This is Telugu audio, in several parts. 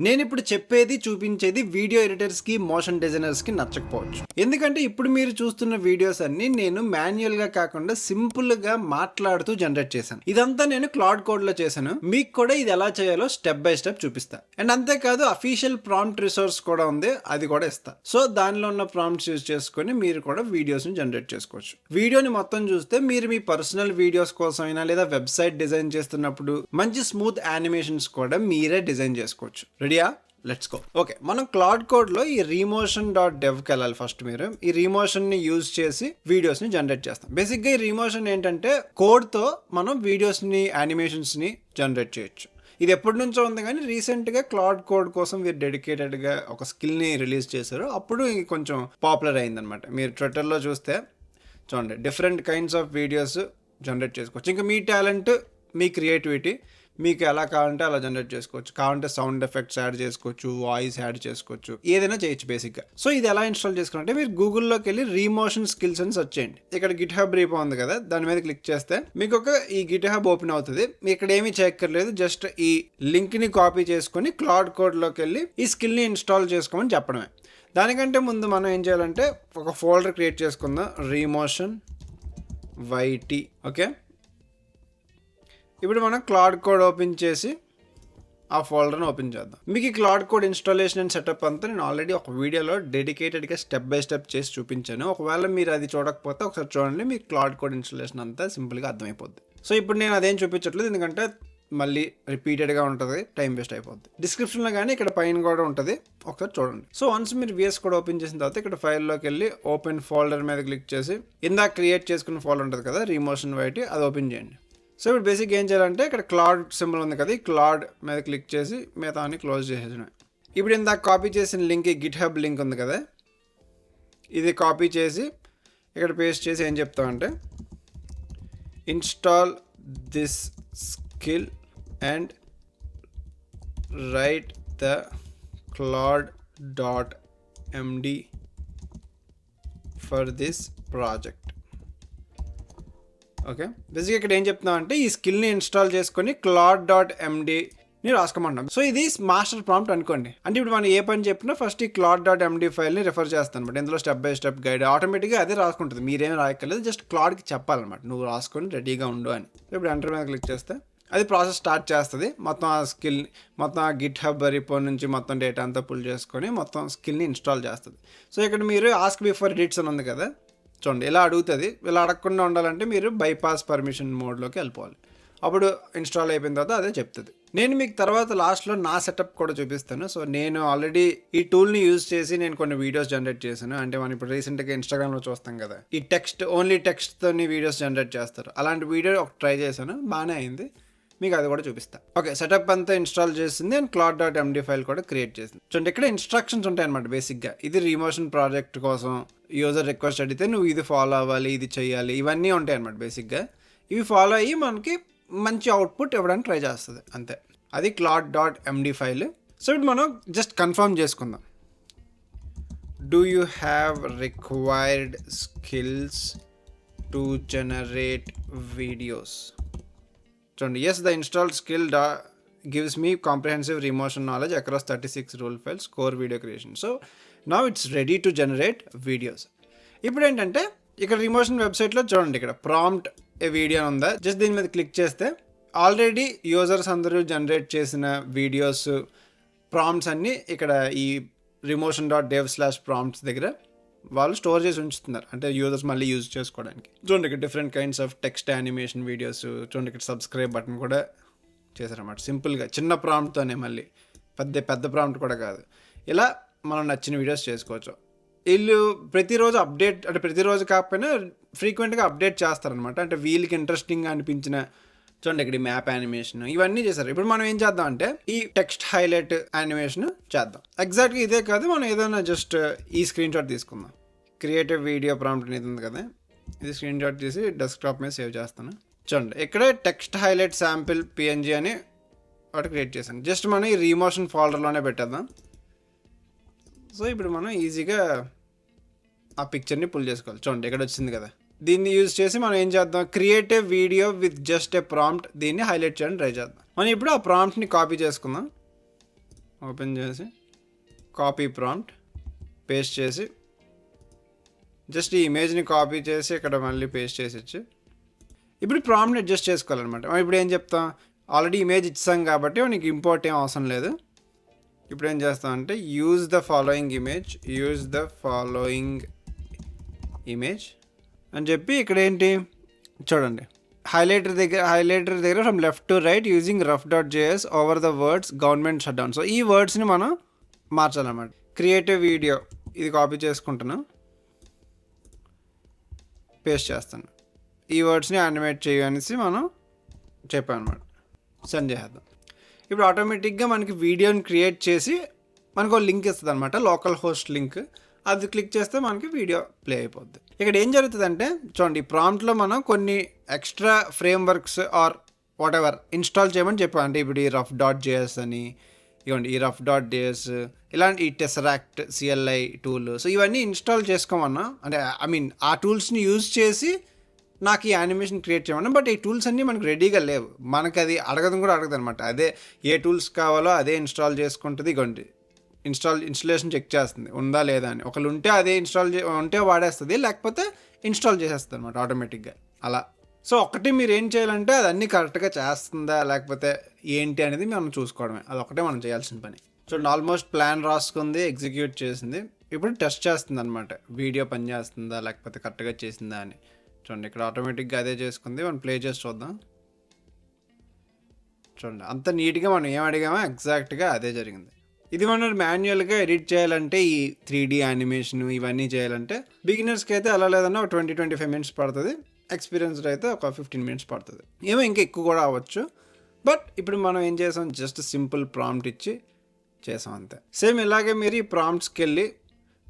నేను ఇప్పుడు చెప్పేది చూపించేది వీడియో ఎడిటర్స్ కి మోషన్ డిజైనర్స్ కి నచ్చకపోవచ్చు. ఎందుకంటే ఇప్పుడు మీరు చూస్తున్న వీడియోస్ అన్ని నేను మాన్యువల్ గా కాకుండా సింపుల్ గా మాట్లాడుతూ జనరేట్ చేశాను. ఇదంతా నేను క్లౌడ్ కోడ్ లో చేశాను. మీకు కూడా ఇది ఎలా చేయాలో స్టెప్ బై స్టెప్ చూపిస్తా. అండ్ అంతేకాదు అఫీషియల్ ప్రాంప్ట్ రిసోర్స్ కూడా ఉంది, అది కూడా ఇస్తా. సో దానిలో ఉన్న ప్రాంప్ట్స్ యూజ్ చేసుకొని మీరు కూడా వీడియోస్ ని జనరేట్ చేసుకోవచ్చు. వీడియోని మొత్తం చూస్తే మీరు మీ పర్సనల్ వీడియోస్ కోసం అయినా లేదా వెబ్సైట్ డిజైన్ చేస్తున్నప్పుడు మంచి స్మూత్ యానిమేషన్స్ కూడా మీరే డిజైన్ చేసుకోవచ్చు. రెడీయా? Let's go. ఓకే, మనం క్లౌడ్ కోడ్ లో ఈ remotion.devకి వెళ్ళాలి. ఫస్ట్ మీరు ఈ రీమోషన్ ని యూజ్ చేసి వీడియోస్ ని జనరేట్ చేస్తాం. బేసిక్ గా ఈ రీమోషన్ ఏంటంటే కోడ్ తో మనం వీడియోస్ ని యానిమేషన్స్ ని జనరేట్ చేయొచ్చు. ఇది ఎప్పటి నుంచో ఉంది కానీ రీసెంట్ గా క్లౌడ్ కోడ్ కోసం వీరు డెడికేటెడ్ గా ఒక స్కిల్ ని రిలీజ్ చేశారు. అప్పుడు కొంచెం పాపులర్ అయిందనమాట. మీరు ట్విట్టర్ లో చూస్తే చూడండి, different kinds of videos generate చేసుకోవచ్చు. ఇంకా మీ టాలెంట్, మీ క్రియేటివిటీ మీకు ఎలా కావాలంటే అలా జనరేట్ చేసుకోవచ్చు. కావాలంటే సౌండ్ ఎఫెక్ట్స్ యాడ్ చేసుకోవచ్చు, వాయిస్ యాడ్ చేసుకోవచ్చు, ఏదైనా చేయొచ్చు బేసిక్గా. సో ఇది ఎలా ఇన్స్టాల్ చేసుకోవాలంటే మీరు గూగుల్లోకి వెళ్ళి రీమోషన్ స్కిల్స్ అని సెర్చ్ చేయండి. ఇక్కడ గిట్ హబ్ రీపో ఉంది కదా, దాని మీద క్లిక్ చేస్తే మీకు ఈ గిట్ హబ్ ఓపెన్ అవుతుంది. ఇక్కడ ఏమీ చేయక్కర్లేదు, జస్ట్ ఈ లింక్ ని కాపీ చేసుకొని క్లౌడ్ కోడ్లోకి వెళ్ళి ఈ స్కిల్ని ఇన్స్టాల్ చేసుకోమని చెప్పడమే. దానికంటే ముందు మనం ఏం చేయాలంటే ఒక ఫోల్డర్ క్రియేట్ చేసుకుందాం, రీమోషన్ వైటీ. ఓకే, ఇప్పుడు మనం క్లౌడ్ కోడ్ ఓపెన్ చేసి ఆ ఫోల్డర్ని ఓపెన్ చేద్దాం. మీకు ఈ cloud code installation and setup అంతా నేను ఆల్రెడీ ఒక వీడియోలో డెడికేటెడ్గా స్టెప్ బై స్టెప్ చేసి చూపించాను. ఒకవేళ మీరు అది చూడకపోతే ఒకసారి చూడండి, మీకు క్లౌడ్ కోడ్ ఇన్స్టాలేషన్ అంతా సింపుల్గా అర్థమైపోద్ది. సో ఇప్పుడు నేను అదేం చూపించట్లేదు, ఎందుకంటే మళ్ళీ రిపీటెడ్గా ఉంటుంది, టైం వేస్ట్ అయిపోద్ది. డిస్క్రిప్షన్లో కానీ ఇక్కడ పైన కూడా ఉంటుంది, ఒకసారి చూడండి. సో వన్స్ మీరు VS కోడ్ ఓపెన్ చేసిన తర్వాత ఇక్కడ ఫైల్లోకి వెళ్ళి ఓపెన్ ఫోల్డర్ మీద క్లిక్ చేసి ఇందాక క్రియేట్ చేసుకున్న ఫోల్డర్ ఉంటుంది కదా రీమోషన్ వైటీ, అది ఓపెన్ చేయండి. సో ఇప్పుడు బేసిక్ ఏం చేయాలంటే ఇక్కడ క్లౌడ్ సింబల్ ఉంది కదా, ఈ క్లౌడ్ మీద క్లిక్ చేసి మిగతా అన్ని క్లోజ్ చేసేసినాయి. ఇప్పుడు ఇందాక కాపీ చేసిన లింక్, గిట్ హబ్ లింక్ ఉంది కదా, ఇది కాపీ చేసి ఇక్కడ పేస్ట్ చేసి ఏం చెప్తామంటే install this skill and write the cloud.md for this project. Okay, బేసిక్గా ఇక్కడ ఏం చెప్తున్నాం అంటే ఈ స్కిల్ని ఇన్స్టాల్ చేసుకొని claude.mdని రాసుకోమంటాం. సో ఇది మాస్టర్ ప్రాంప్ట్ అనుకోండి. అంటే ఇప్పుడు మనం ఏ పని చెప్పినా ఫస్ట్ ఈ claude.md ఫైల్ని రిఫర్ చేస్తాను అనమాట. ఇందులో స్టెప్ బై స్టెప్ గైడ్ ఆటోమేటిక్గా అదే రాసుకుంటుంది, మీరేం రాయక్కర్లేదు, జస్ట్ క్లౌడ్కి చెప్పాలన్నమాట నువ్వు రాసుకొని రెడీగా ఉండు అని. ఇప్పుడు ఎంటర్ మీద క్లిక్ చేస్తే అది ప్రాసెస్ స్టార్ట్ చేస్తుంది. మొత్తం ఆ స్కిల్, మొత్తం ఆ గిట్ హబ్ రిపో నుంచి మొత్తం డేటా అంతా పుల్ చేసుకొని మొత్తం స్కిల్ని ఇన్స్టాల్ చేస్తుంది. సో ఇక్కడ మీరు ఆస్క్ బిఫోర్ ఎడిట్స్ అని ఉంది కదా, చూడండి ఇలా అడుగుతుంది. ఇలా అడగకుండా ఉండాలంటే మీరు బైపాస్ పర్మిషన్ మోడ్లోకి వెళ్ళిపోవాలి. అప్పుడు ఇన్స్టాల్ అయిపోయిన తర్వాత అదే చెప్తుంది. నేను మీకు తర్వాత లాస్ట్లో నా సెటప్ కూడా చూపిస్తాను. సో నేను ఆల్రెడీ ఈ టూల్ని యూజ్ చేసి నేను కొన్ని వీడియోస్ జనరేట్ చేశాను. అంటే మనం ఇప్పుడు రీసెంట్గా ఇన్స్టాగ్రామ్లో చూస్తాం కదా, ఈ ఓన్లీ టెక్స్ట్తోని వీడియోస్ జనరేట్ చేస్తారు. అలాంటి వీడియో ఒక ట్రై చేశాను, బాగానే అయింది. మీకు అది కూడా చూపిస్తా. ఓకే, సెటప్ అంతా ఇన్స్టాల్ చేసింది అండ్ claude.md ఫైల్ కూడా క్రియేట్ చేసింది. చూడండి ఇక్కడ ఇన్స్ట్రక్షన్స్ ఉంటాయి అనమాట. బేసిక్గా ఇది రీమోషన్ ప్రాజెక్ట్ కోసం యూజర్ రిక్వెస్ట్ అడిగితే నువ్వు ఇది ఫాలో అవ్వాలి, ఇది చేయాలి, ఇవన్నీ ఉంటాయి అనమాట. బేసిక్గా ఇవి ఫాలో అయ్యి మనకి మంచి అవుట్పుట్ ఇవ్వడానికి ట్రై చేస్తుంది, అంతే. అది claude.md ఫైల్. సో ఇప్పుడు మనం జస్ట్ కన్ఫర్మ్ చేసుకుందాం. Do you have required skills to generate videos? చూడండి, yes the installed skill gives me comprehensive remotion knowledge across 36 rule files, core video creation. So now it's ready to generate videos. ఇప్పుడు ఏంటంటే ఇక్కడ రిమోషన్ వెబ్సైట్లో చూడండి, ఇక్కడ ప్రాంప్ట్ ఏ వీడియో ఉందా, జస్ట్ దీని మీద క్లిక్ చేస్తే ఆల్రెడీ యూజర్స్ అందరూ జనరేట్ చేసిన వీడియోస్ ప్రాంప్ట్స్ అన్నీ ఇక్కడ ఈ remotion.dev/prompts దగ్గర వాళ్ళు స్టోర్ చేసి ఉంచుతున్నారు, అంటే యూజర్స్ మళ్ళీ యూజ్ చేసుకోవడానికి. చూడండి ఇక్కడ different kinds of text animation videos, చూడండి ఇక్కడ సబ్స్క్రైబ్ బటన్ కూడా చేశారన్నమాట. సింపుల్గా చిన్న ప్రాంప్ట్తోనే, మళ్ళీ పెద్ద ప్రాంప్ట్ కూడా కాదు. ఇలా మనం నచ్చిన వీడియోస్ చేసుకోవచ్చు. వీళ్ళు ప్రతిరోజు అప్డేట్, అంటే ప్రతిరోజు కాకపోయినా ఫ్రీక్వెంట్గా అప్డేట్ చేస్తారనమాట. అంటే వీళ్ళకి ఇంట్రెస్టింగ్గా అనిపించిన, చూడండి ఇక్కడ మ్యాప్ యానిమేషన్, ఇవన్నీ చేశారు. ఇప్పుడు మనం ఏం చేద్దాం అంటే ఈ టెక్స్ట్ హైలైట్ యానిమేషన్ చేద్దాం. ఎగ్జాక్ట్గా ఇదే కాదు, మనం ఏదైనా జస్ట్ ఈ స్క్రీన్ షాట్ తీసుకుందాం. క్రియేటివ్ వీడియో ప్రాంప్ట్ అనేది ఉంది కదా, ఇది స్క్రీన్ షాట్ తీసి డెస్క్టాప్ మీద సేవ్ చేస్తాను. చూడండి ఇక్కడ టెక్స్ట్ హైలైట్ శాంపిల్ PNG అని ఒకటి క్రియేట్ చేశాను. జస్ట్ మనం ఈ రీమోషన్ ఫోల్డర్లోనే పెట్టేద్దాం. సో ఇప్పుడు మనం ఈజీగా ఆ పిక్చర్ని పుల్ చేసుకోవాలి. చూడండి ఇక్కడ వచ్చింది కదా, దీన్ని యూజ్ చేసి మనం ఏం చేద్దాం, creative video with just a prompt, దీన్ని హైలైట్ చేయడానికి ట్రై చేద్దాం. మనం ఇప్పుడు ఆ ప్రాంప్ట్ని కాపీ చేసుకుందాం. ఓపెన్ చేసి కాపీ ప్రాంప్ట్ పేస్ట్ చేసి జస్ట్ ఈ ఇమేజ్ని కాపీ చేసి ఇక్కడ మళ్ళీ పేస్ట్ చేసి ఇచ్చి ఇప్పుడు ప్రాంప్ట్ని అడ్జస్ట్ చేసుకోవాలన్నమాట. మనం ఇప్పుడు ఏం చెప్తాం, ఆల్రెడీ ఇమేజ్ ఇచ్చాం కాబట్టి మనకి ఇంపోర్ట్ ఏం అవసరం లేదు. ఇప్పుడు ఏం చేస్తాం అంటే యూజ్ ద ఫాలోయింగ్ ఇమేజ్ అని చెప్పి ఇక్కడ ఏంటి చూడండి, హైలైటర్ దగ్గర from left to right using rough.js over the words government shut down. So ఈ వర్డ్స్ని మనం మార్చాలన్నమాట. క్రియేటివ్ వీడియో ఇది కాపీ చేసుకుంటున్నాను, పేస్ట్ చేస్తాను. ఈ వర్డ్స్ని యానిమేట్ చేయనేసి మనం చెప్పాం అనమాట. సెండ్ చేద్దాం. ఇప్పుడు ఆటోమేటిక్గా మనకి వీడియోని క్రియేట్ చేసి మనకు లింక్ ఇస్తుంది అనమాట, లోకల్ హోస్ట్ లింక్. అది క్లిక్ చేస్తే మనకి వీడియో ప్లే అయిపోద్ది. ఇక్కడ ఏం జరుగుతుందంటే చూడండి, ఈ ప్రాంప్ట్లో మనం కొన్ని extra frameworks or whatever install చేయమని చెప్పాం. అంటే ఇప్పుడు ఈ rough.js అని, ఇవ్వండి ఈ rough.js, ఇలాంటి ఈ టెసరాక్ట్ CLI టూల్. సో ఇవన్నీ ఇన్స్టాల్ చేసుకోమన్నా, అంటే ఆ టూల్స్ని యూజ్ చేసి నాకు ఈ యానిమేషన్ క్రియేట్ చేయమన్నా. బట్ ఈ టూల్స్ అన్నీ మనకు రెడీగా లేవు, మనకు అది అడగదు కూడా అడగదు అనమాట. అదే ఏ టూల్స్ కావాలో అదే ఇన్స్టాల్ చేసుకుంటుంది. ఇవ్వండి ఇన్స్టలేషన్ చెక్ చేస్తుంది ఉందా లేదా అని. ఒకళ్ళు ఉంటే అదే ఉంటే వాడేస్తుంది, లేకపోతే ఇన్స్టాల్ చేసేస్తుంది అనమాట ఆటోమేటిక్గా అలా. సో ఒకటి మీరు ఏం చేయాలంటే అది అన్నీ కరెక్ట్గా చేస్తుందా లేకపోతే ఏంటి అనేది మనం చూసుకోవడమే, అదొకటే మనం చేయాల్సిన పని. చూడండి ఆల్మోస్ట్ ప్లాన్ రాసుకుంది, ఎగ్జిక్యూట్ చేసింది. ఇప్పుడు టెస్ట్ చేస్తుంది అనమాట, వీడియో పని చేస్తుందా లేకపోతే కరెక్ట్గా చేసిందా అని. చూడండి ఇక్కడ ఆటోమేటిక్గా అదే చేసుకుంది. మనం ప్లే చేసి చూద్దాం. చూడండి అంత నీట్గా మనం ఏం అడిగామో ఎగ్జాక్ట్గా అదే జరిగింది. ఇది మనం మాన్యువల్గా ఎడిట్ చేయాలంటే ఈ 3D యానిమేషన్ ఇవన్నీ చేయాలంటే బిగినర్స్కి అయితే అలా లేదన్నా ఒక 20-25 minutes పడుతుంది. ఎక్స్పీరియన్స్డ్ అయితే ఒక 15 minutes పడుతుంది. ఏమో ఇంకా ఎక్కువ కూడా అవ్వచ్చు. బట్ ఇప్పుడు మనం ఏం చేసాం, జస్ట్ సింపుల్ ప్రాంప్ట్ ఇచ్చి చేసాం అంతే. సేమ్ ఇలాగే మీరు ఈ ప్రాంప్ట్స్కి వెళ్ళి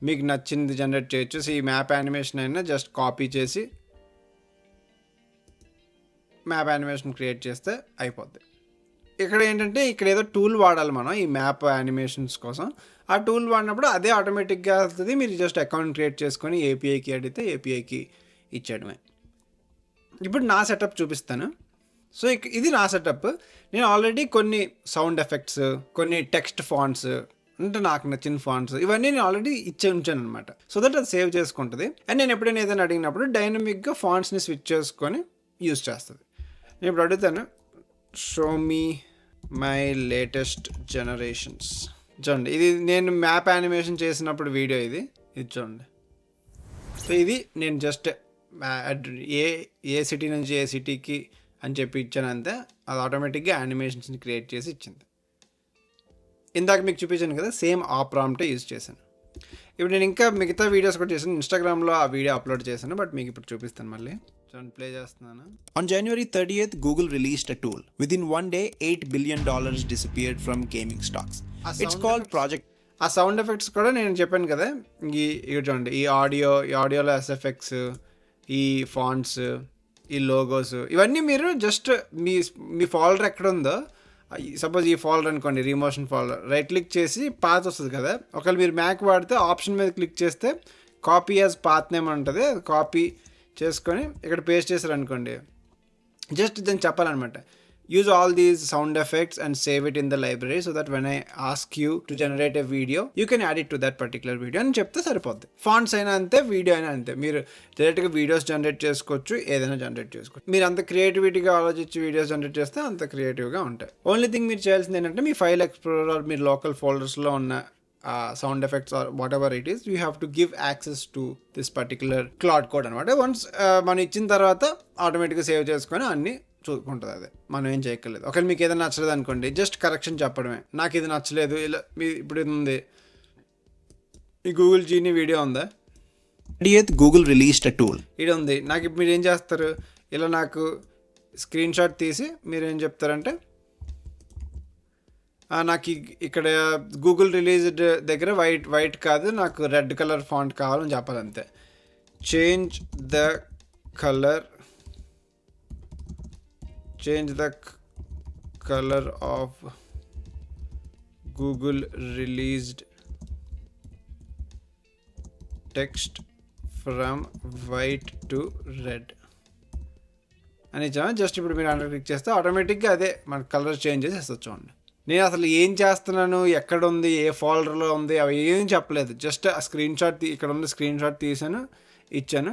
మీకు నచ్చింది జనరేట్ చేయొచ్చు. సో ఈ మ్యాప్ యానిమేషన్ అయినా జస్ట్ కాపీ చేసి మ్యాప్ యానిమేషన్ క్రియేట్ చేస్తే అయిపోద్ది. ఇక్కడ ఏంటంటే ఇక్కడ ఏదో టూల్ వాడాలి మనం ఈ మ్యాప్ యానిమేషన్స్ కోసం. ఆ టూల్ వాడినప్పుడు అదే ఆటోమేటిక్గా వస్తుంది. మీరు జస్ట్ అకౌంట్ క్రియేట్ చేసుకొని ఏపీఐకి అడిగితే ఏపీఐకి ఇచ్చేయడమే. ఇప్పుడు నా సెటప్ చూపిస్తాను. సో ఇది నా సెటప్. నేను ఆల్రెడీ కొన్ని సౌండ్ ఎఫెక్ట్స్, కొన్ని టెక్స్ట్ ఫాంట్స్, అంటే నాకు నచ్చిన ఫాంట్స్ ఇవన్నీ నేను ఆల్రెడీ ఉంచాను అనమాట. సో దట్ అది సేవ్ చేసుకుంటుంది. అండ్ నేను ఎప్పుడైనా ఏదైనా అడిగినప్పుడు డైనమిక్గా ఫాంట్స్ని స్విచ్ చేసుకొని యూజ్ చేస్తుంది. నేను ఇప్పుడు అడుగుతాను, show me my latest generations. చూడండి ఇది నేను మ్యాప్ యానిమేషన్ చేసినప్పుడు వీడియో ఇది చూడండి. సో ఇది నేను జస్ట్ ఏ సిటీ నుంచి ఏ సిటీకి అని చెప్పి ఇచ్చాను అంతే. అది ఆటోమేటిక్గా యానిమేషన్స్ని క్రియేట్ చేసి ఇచ్చింది. ఇందాక మీకు చూపించాను కదా, సేమ్ ఆ ప్రాంప్టే యూజ్ చేశాను. ఇప్పుడు నేను ఇంకా మిగతా వీడియోస్ కూడా చేశాను, ఇన్స్టాగ్రామ్లో ఆ వీడియో అప్లోడ్ చేశాను. బట్ మీకు ఇప్పుడు చూపిస్తాను మళ్ళీ. ప్లే చేస్తున్నాను. On January 30th, Google released a tool. Within one day, $8 billion disappeared from gaming stocks. It's called Project. ఆ సౌండ్ ఎఫెక్ట్స్ కూడా నేను చెప్పాను కదా, ఇక చూడండి ఈ ఆడియోలో ఎస్ఎఫ్ఎక్స్, ఈ ఫాంట్స్, ఈ లోగోస్, ఇవన్నీ మీరు జస్ట్ మీ ఫోల్డర్ ఎక్కడ ఉందో, సపోజ్ ఈ ఫోల్డర్ అనుకోండి, రిమోషన్ ఫోల్డర్, రైట్ క్లిక్ చేసి పాత్ వస్తుంది కదా. ఒకవేళ మీరు మ్యాక్ వాడితే ఆప్షన్ మీద క్లిక్ చేస్తే కాపీ యాజ్ పాత్ నేమ్ ఉంటుంది, కాపీ చేసుకొని ఇక్కడ పేస్ట్ చేశారు అనుకోండి. జస్ట్ దాన్ని చెప్పాలన్నమాట, use all these sound effects and save it in the library so that when I ask you to generate a video you can add it to that particular video అని చెప్తే సరిపోద్ది. ఫాంట్స్ అయినా అంతే, వీడియో అయినా అంతే. మీరు డైరెక్ట్గా వీడియోస్ జనరేట్ చేసుకోవచ్చు, ఏదైనా జనరేట్ చేసుకోవచ్చు. మీరు అంత క్రియేటివిటీగా ఆలోచించి వీడియోస్ జనరేట్ చేస్తే అంత క్రియేటివ్గా ఉంటాయి. ఓన్లీ థింగ్ మీరు చేయాల్సింది ఏంటంటే మీ ఫైల్ ఎక్స్ప్లోరర్, మీరు లోకల్ ఫోల్డర్స్లో ఉన్న sound effects or whatever it is, you have to give access to this particular Claude code అనమాట. వన్స్ మనం ఇచ్చిన తర్వాత ఆటోమేటిక్గా సేవ్ చేసుకొని అన్నీ చూసుకుంటుంది. అదే మనం ఏం చేయక్కర్లేదు. ఒకవేళ మీకు ఏదైనా నచ్చలేదు అనుకోండి, జస్ట్ కరెక్షన్ చెప్పడమే, నాకు ఇది నచ్చలేదు ఇలా. ఇప్పుడు ఇది ఉంది, ఈ గూగుల్ జీని వీడియో ఉందా, 30th, Google released a tool. ఇది ఉంది. నాకు ఇప్పుడు మీరు ఏం చేస్తారు, ఇలా నాకు స్క్రీన్ షాట్ తీసి మీరు ఏం చెప్తారంటే, నాకు ఇక్కడ గూగుల్ రిలీజ్డ్ దగ్గర వైట్ కాదు, నాకు రెడ్ కలర్ ఫాంట్ కావాలని చెప్పాలంతే. Change the colour of Google released text from white to red అని జస్ట్ ఇప్పుడు మీరు అండర్ క్లిక్ చేస్తే ఆటోమేటిక్గా అదే మన కలర్ చేంజ్ చేసి వస్తుంది. చూడండి నేను అసలు ఏం చేస్తున్నాను, ఎక్కడ ఉంది, ఏ ఫోల్డర్లో ఉంది, అవి ఏం చెప్పలేదు. జస్ట్ ఆ స్క్రీన్ షాట్ ఇక్కడ ఉంది, స్క్రీన్ షాట్ తీసాను, ఇచ్చాను,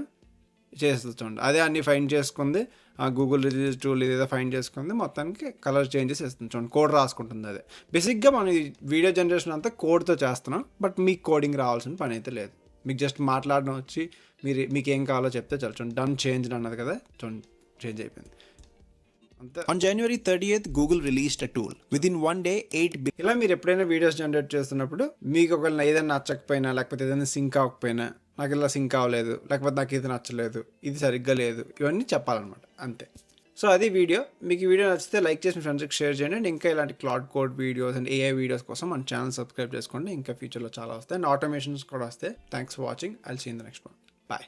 చేస్తుంది చూడండి. అదే అన్ని ఫైండ్ చేసుకుంది, ఆ గూగుల్ రిలీజ్ టూల్ ఇదేదో ఫైండ్ చేసుకుంది, మొత్తానికి కలర్ చేంజెస్ ఇస్తుంది చూడండి. కోడ్ రాసుకుంటుంది. అదే బేసిక్గా మనం ఈ వీడియో జనరేషన్ అంతా కోడ్తో చేస్తున్నాం. బట్ మీకు కోడింగ్ రావాల్సిన పని అయితే లేదు. మీకు జస్ట్ మాట్లాడడం వచ్చి మీకు ఏం కావాలో చెప్తే చాలు. చూడండి, డన్ చేంజ్ అన్నది కదా, చూడండి చేంజ్ అయిపోయింది. On January 30th, Google released a tool. Within one day, 8 billion. ఇలా మీరు ఎప్పుడైనా వీడియోస్ జనరేట్ చేస్తున్నప్పుడు మీకు ఒకవేళ ఏదైనా నచ్చకపోయినా, లేకపోతే ఏదైనా సింక్ అవ్వకపోయినా, నాకు ఇలా సింక్ అవ్వలేదు, లేకపోతే నాకు ఇది నచ్చలేదు, ఇది సరిగ్గా లేదు, ఇవన్నీ చెప్పాలన్నమాట. అంతే. సో అది వీడియో. మీకు ఈ వీడియో నచ్చితే లైక్ చేసి మీ ఫ్రెండ్స్కి షేర్ చేయండి. అండ్ ఇంకా ఇలాంటి cloud code videos and AI videos కోసం మన ఛానల్ సబ్స్క్రైబ్ చేసుకోండి. ఇంకా ఫ్యూచర్లో చాలా వస్తాయి అండ్ ఆటోమేషన్స్ కూడా వస్తాయి. Thanks for watching. I'll see in the next one. Bye.